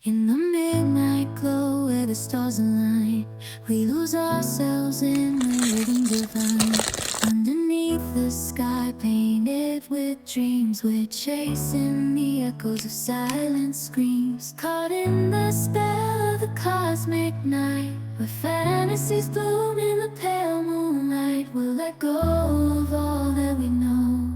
In the midnight glow where the stars align, we lose ourselves in the rhythm divine. Underneath the sky painted with dreams, we're chasing the echoes of silent screams. Caught in the spell of the cosmic night, where fantasies bloom in the pale moonlight. We'll let go of all that we know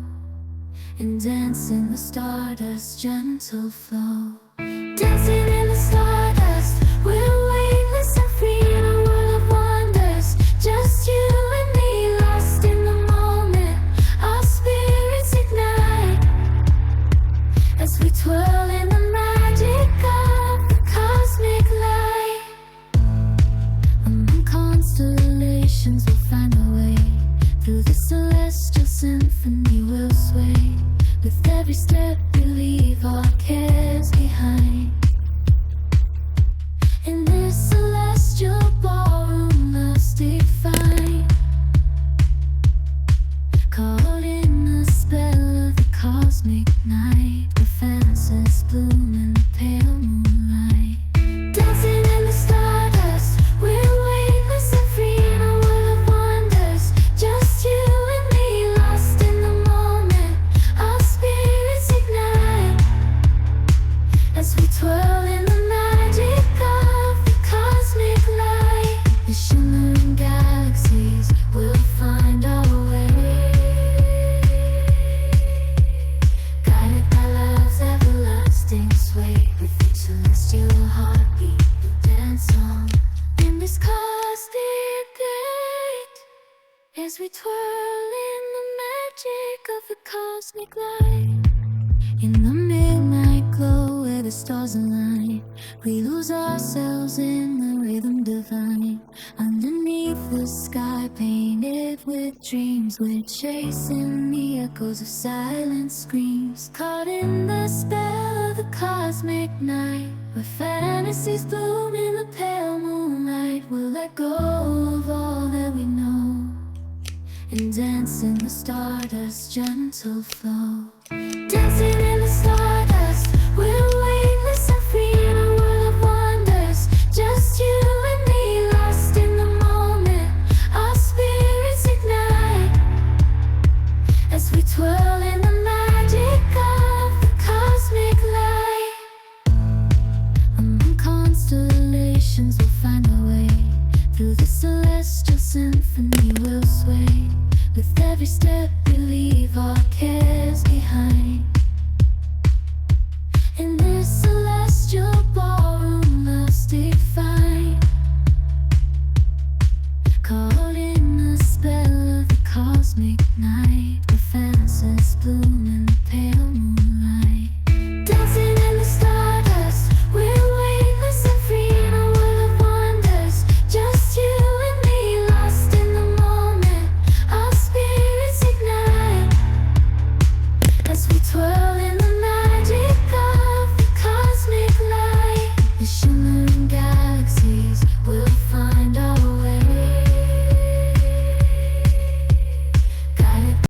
and dance in the stardust's gentle flow. Dancing in the stardust, we're weightless and free in a world of wonders. Just you and me, lost in the moment. Our spirits ignite as we twirl in the magic of the cosmic light. Among constellations, we'll find our way. Through the celestial symphony, we'll sway. With every step, we leave our cares behind. In this celestial ballroom, love's defined. Caught in the spell of the cosmic night, where fantasies bloom in the pale moonlight. Dancing in the stardust, we're weightless and free in a world of wonders. Just you and me, lost in the moment. Our spirits ignite as we twirl in the magic of the cosmic light. The shimmering galaxies will find our way, guided by love's everlasting sway. With each celestial heartbeat, we dance on in this cosmic gate, as we twirl in the magic of the cosmic light. In the midnight glow where the stars align, we lose ourselves in the rhythm divine. Underneath the sky painted with dreams, we're chasing the echoes of silent screams. Caught in the spell of the cosmic night, where fantasies bloom in the pale moonlight. We'll let go of all that we know and dance in the stardust's gentle flow. Dancing in the stardust, we're weightless and free in a world of wonders. Just you and me, lost in the moment. Our spirits ignite as we twirl in the magic of the cosmic light. Among constellations, we'll find our way. Through the celestial symphony, we'll sway. With every step, we leave our cares behind. In this